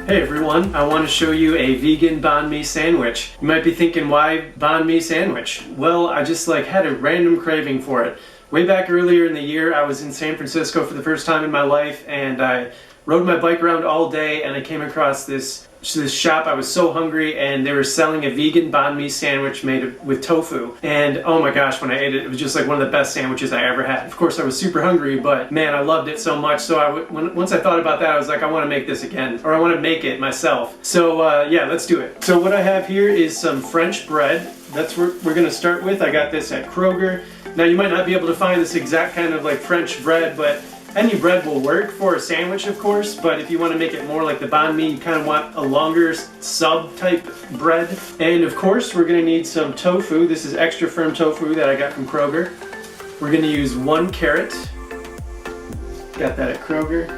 Hey everyone, I want to show you a vegan banh mi sandwich. You might be thinking, why banh mi sandwich? Well, I just had a random craving for it. Way back earlier in the year, I was in San Francisco for the first time in my life, and I rode my bike around all day, and I came across this shop. I was so hungry, and they were selling a vegan banh mi sandwich made with tofu. And oh my gosh, when I ate it, it was just like one of the best sandwiches I ever had. Of course, I was super hungry, but man, I loved it so much. So once I thought about that, I was like, I want to make this again, or I want to make it myself. So yeah, let's do it. So what I have here is some French bread. That's what we're going to start with. I got this at Kroger. Now, you might not be able to find this exact kind of French bread, but any bread will work for a sandwich, of course, but if you want to make it more like the banh mi, you kind of want a longer sub-type bread. And of course, we're going to need some tofu. This is extra firm tofu that I got from Kroger. We're going to use 1 carrot. Got that at Kroger.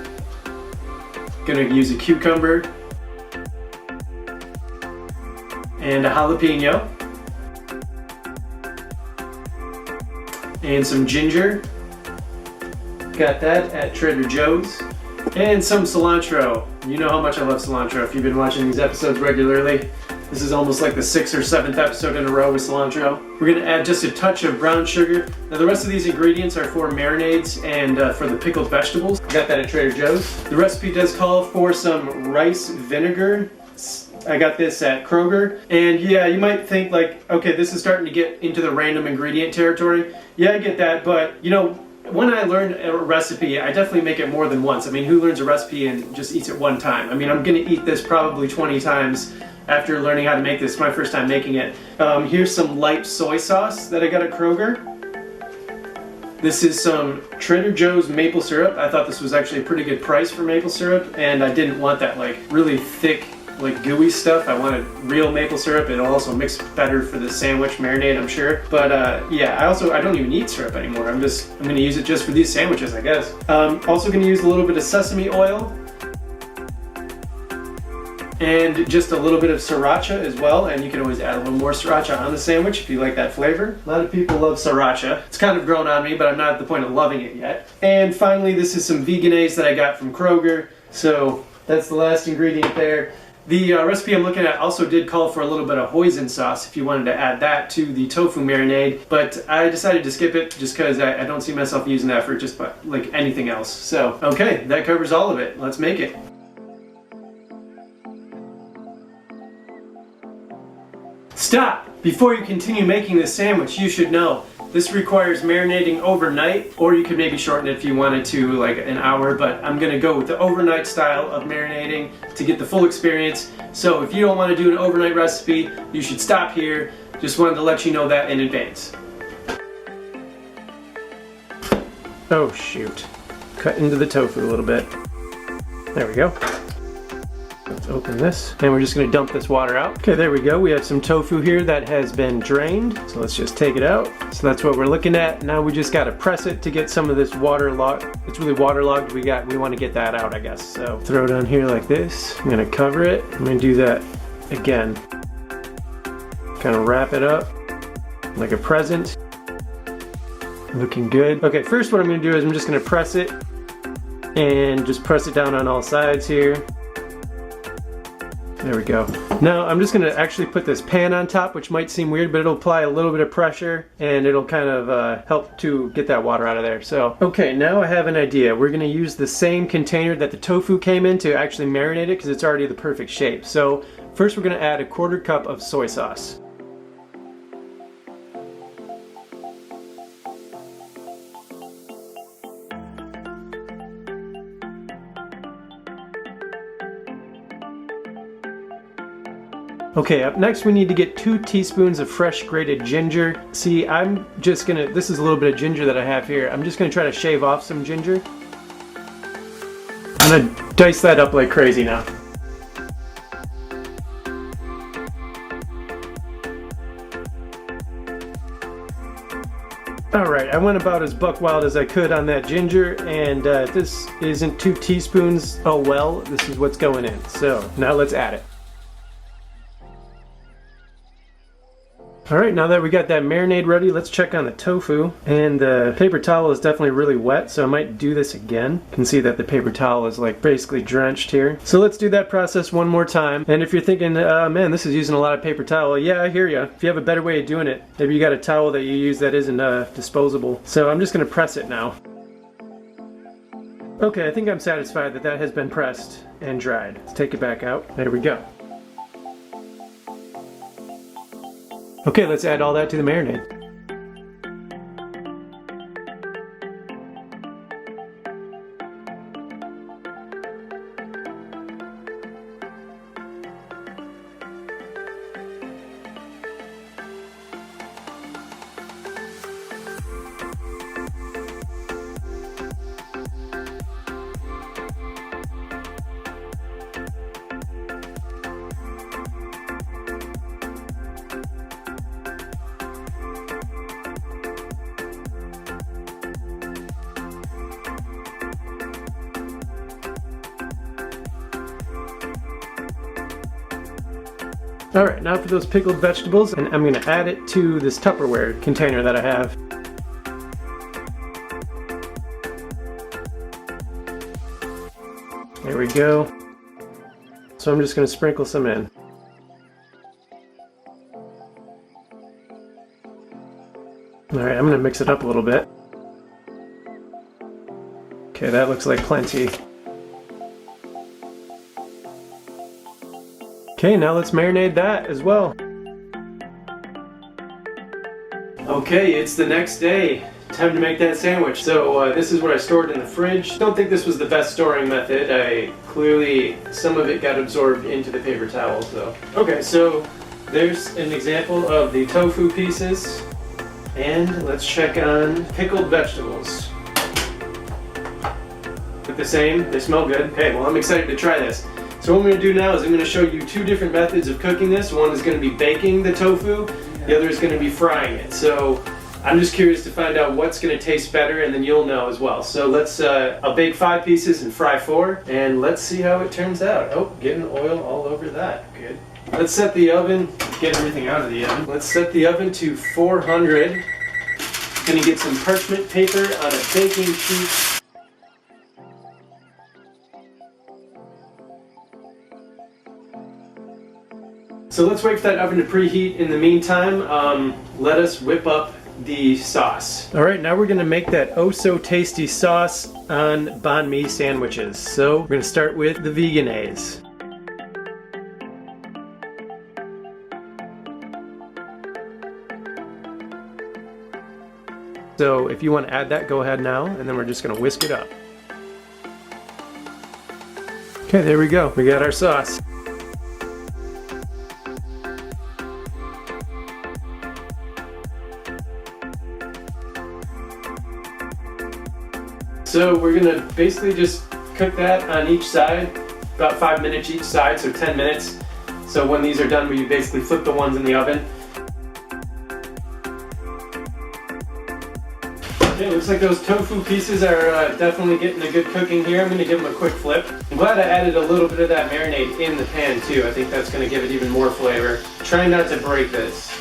Going to use a cucumber. And a jalapeno. And some ginger. Got that at Trader Joe's. And some cilantro. You know how much I love cilantro if you've been watching these episodes regularly. This is almost like the 6th or 7th episode in a row with cilantro. We're going to add just a touch of brown sugar. Now the rest of these ingredients are for marinades and for the pickled vegetables. Got that at Trader Joe's. The recipe does call for some rice vinegar. I got this at Kroger. And yeah, you might think okay, this is starting to get into the random ingredient territory. Yeah, I get that, but you know, when I learn a recipe, I definitely make it more than once. I mean, who learns a recipe and just eats it one time? I mean, I'm gonna eat this probably 20 times after learning how to make this. It's my first time making it. Here's some light soy sauce that I got at Kroger. This is some Trader Joe's maple syrup. I thought this was actually a pretty good price for maple syrup, and I didn't want that really thick, gooey stuff. I wanted real maple syrup. It'll also mix better for the sandwich marinade, I'm sure. But yeah, I don't even eat syrup anymore. I'm gonna use it just for these sandwiches, I guess. Also gonna use a little bit of sesame oil and just a little bit of sriracha as well. And you can always add a little more sriracha on the sandwich if you like that flavor. A lot of people love sriracha. It's kind of grown on me, but I'm not at the point of loving it yet. And finally, this is some Vegenaise that I got from Kroger. So that's the last ingredient there. The recipe I'm looking at also did call for a little bit of hoisin sauce if you wanted to add that to the tofu marinade, but I decided to skip it just because I don't see myself using that for just anything else. So, okay, that covers all of it. Let's make it. Stop! Before you continue making this sandwich, you should know this requires marinating overnight, or you could maybe shorten it if you wanted to, an hour, but I'm gonna go with the overnight style of marinating to get the full experience. So if you don't want to do an overnight recipe, you should stop here. Just wanted to let you know that in advance. Oh shoot. Cut into the tofu a little bit. There we go. Let's open this, and we're just going to dump this water out. Okay, there we go. We have some tofu here that has been drained, so let's just take it out. So that's what we're looking at. Now we just got to press it to get some of this waterlogged. It's really waterlogged. We want to get that out, I guess. So throw it on here like this. I'm going to cover it. I'm going to do that again. Kind of wrap it up like a present. Looking good. Okay, first what I'm going to do is I'm just going to press it and just press it down on all sides here. There we go. Now I'm just going to actually put this pan on top, which might seem weird, but it'll apply a little bit of pressure and it'll kind of help to get that water out of there. So, okay, now I have an idea. We're going to use the same container that the tofu came in to actually marinate it because it's already the perfect shape. So first we're going to add a 1/4 cup of soy sauce. Okay, up next we need to get 2 teaspoons of fresh grated ginger. See, this is a little bit of ginger that I have here. I'm just gonna try to shave off some ginger. I'm gonna dice that up like crazy now. Alright, I went about as buck wild as I could on that ginger, and if this isn't 2 teaspoons, oh well, this is what's going in. So, now let's add it. Alright, now that we got that marinade ready, let's check on the tofu. And the paper towel is definitely really wet, so I might do this again. You can see that the paper towel is like basically drenched here. So let's do that process one more time. And if you're thinking, man, this is using a lot of paper towel, yeah, I hear you. If you have a better way of doing it, maybe you got a towel that you use that isn't disposable. So I'm just going to press it now. Okay, I think I'm satisfied that that has been pressed and dried. Let's take it back out. There we go. Okay, let's add all that to the marinade. Alright, now for those pickled vegetables, and I'm going to add it to this Tupperware container that I have. There we go. So I'm just going to sprinkle some in. Alright, I'm going to mix it up a little bit. Okay, that looks like plenty. Okay, now let's marinate that as well. Okay, it's the next day. Time to make that sandwich. So this is what I stored in the fridge. Don't think this was the best storing method. Clearly some of it got absorbed into the paper towels though. Okay, so there's an example of the tofu pieces. And let's check on pickled vegetables. Look the same, they smell good. Okay, well I'm excited to try this. So what I'm going to do now is I'm going to show you two different methods of cooking this. One is going to be baking the tofu, the other is going to be frying it. So I'm just curious to find out what's going to taste better, and then you'll know as well. So let's, I'll bake 5 pieces and fry 4, and let's see how it turns out. Oh, getting oil all over that. Good. Let's set the oven, get everything out of the oven. Let's set the oven to 400. Going to get some parchment paper on a baking sheet. So let's wait for that oven to preheat. In the meantime, let us whip up the sauce. Alright, now we're going to make that oh so tasty sauce on banh mi sandwiches. So we're going to start with the Vietnamese. So if you want to add that, go ahead now, and then we're just going to whisk it up. Okay, there we go. We got our sauce. So we're going to basically just cook that on each side, about 5 minutes each side, so 10 minutes. So when these are done, we basically flip the ones in the oven. Okay, looks like those tofu pieces are definitely getting a good cooking here. I'm going to give them a quick flip. I'm glad I added a little bit of that marinade in the pan too. I think that's going to give it even more flavor. Trying not to break this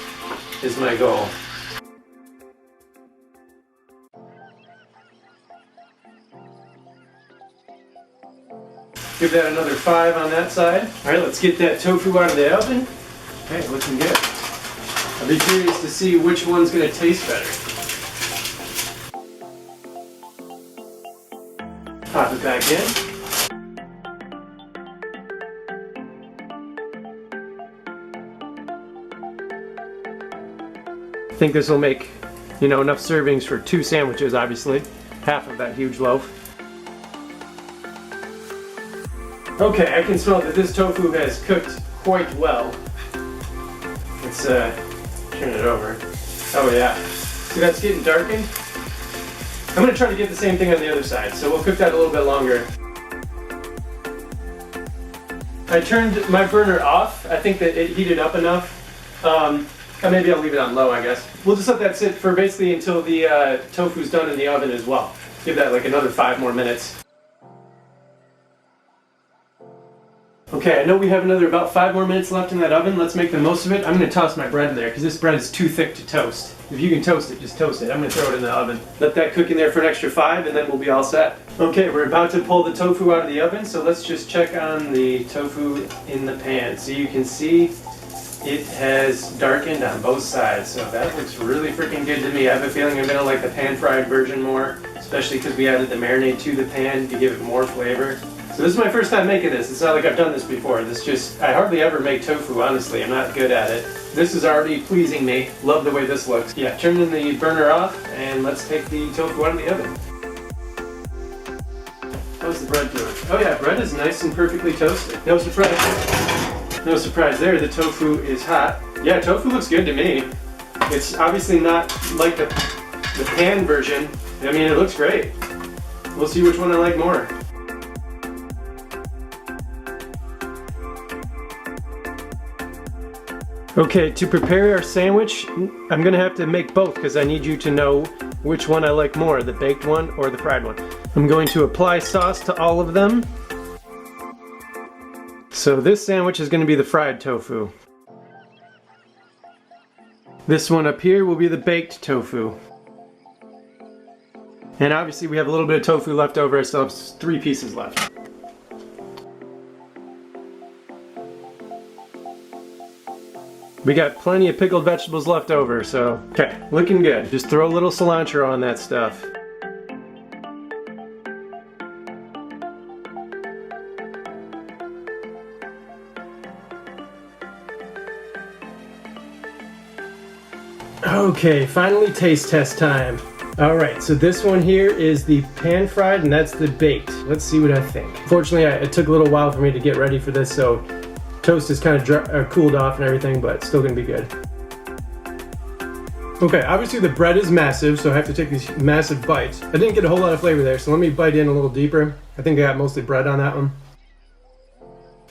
is my goal. Give that another 5 on that side. Alright, let's get that tofu out of the oven. Okay, looking good. I'll be curious to see which one's going to taste better. Pop it back in. I think this will make, enough servings for 2 sandwiches, obviously. Half of that huge loaf. Okay, I can smell that this tofu has cooked quite well. Let's turn it over. Oh yeah. See, that's getting darkened? I'm going to try to get the same thing on the other side, so we'll cook that a little bit longer. I turned my burner off. I think that it heated up enough. Maybe I'll leave it on low, I guess. We'll just let that sit for basically until the tofu's done in the oven as well. Give that like another 5 more minutes. Okay, I know we have another about 5 more minutes left in that oven. Let's make the most of it. I'm going to toss my bread in there because this bread is too thick to toast. If you can toast it, just toast it. I'm going to throw it in the oven. Let that cook in there for an extra 5 and then we'll be all set. Okay, we're about to pull the tofu out of the oven, so let's just check on the tofu in the pan. So you can see it has darkened on both sides, so that looks really freaking good to me. I have a feeling I'm going to like the pan-fried version more, especially because we added the marinade to the pan to give it more flavor. So this is my first time making this. It's not like I've done this before. I hardly ever make tofu, honestly. I'm not good at it. This is already pleasing me. Love the way this looks. Yeah, turning the burner off, and let's take the tofu out of the oven. How's the bread doing? Oh yeah, bread is nice and perfectly toasted. No surprise. No surprise there, the tofu is hot. Yeah, tofu looks good to me. It's obviously not like the pan version. I mean, it looks great. We'll see which one I like more. Okay, to prepare our sandwich, I'm gonna have to make both because I need you to know which one I like more, the baked one or the fried one. I'm going to apply sauce to all of them. So this sandwich is going to be the fried tofu. This one up here will be the baked tofu. And obviously we have a little bit of tofu left over, so I have 3 pieces left. We got plenty of pickled vegetables left over, so okay, looking good. Just throw a little cilantro on that stuff. Okay, finally taste test time. Alright, so this one here is the pan fried and that's the baked. Let's see what I think. Fortunately, it took a little while for me to get ready for this, so toast is kind of cooled off and everything, but it's still gonna be good. Okay, obviously the bread is massive, so I have to take these massive bites. I didn't get a whole lot of flavor there, so let me bite in a little deeper. I think I got mostly bread on that one.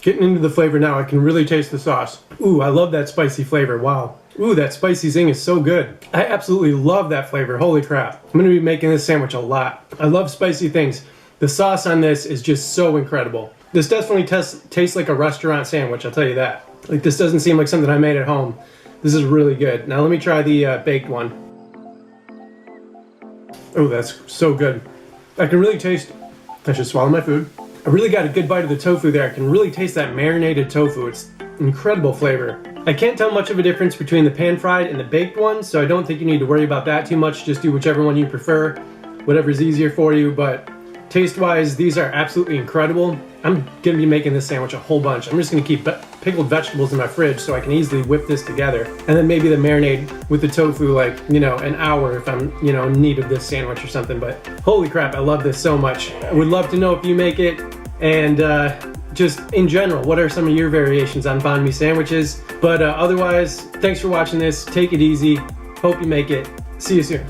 Getting into the flavor now, I can really taste the sauce. Ooh, I love that spicy flavor, wow. Ooh, that spicy zing is so good. I absolutely love that flavor, holy crap. I'm gonna be making this sandwich a lot. I love spicy things. The sauce on this is just so incredible. This definitely tastes like a restaurant sandwich, I'll tell you that. Like, this doesn't seem like something I made at home. This is really good. Now let me try the baked one. Oh, that's so good. I can really taste, I should swallow my food. I really got a good bite of the tofu there. I can really taste that marinated tofu. It's incredible flavor. I can't tell much of a difference between the pan fried and the baked one, so I don't think you need to worry about that too much. Just do whichever one you prefer, whatever's easier for you, but taste-wise, these are absolutely incredible. I'm gonna be making this sandwich a whole bunch. I'm just gonna keep pickled vegetables in my fridge so I can easily whip this together. And then maybe the marinade with the tofu, like, you know, an hour if I'm, you know, in need of this sandwich or something. But holy crap, I love this so much. I would love to know if you make it, and just in general, what are some of your variations on banh mi sandwiches? But otherwise, thanks for watching this. Take it easy. Hope you make it. See you soon.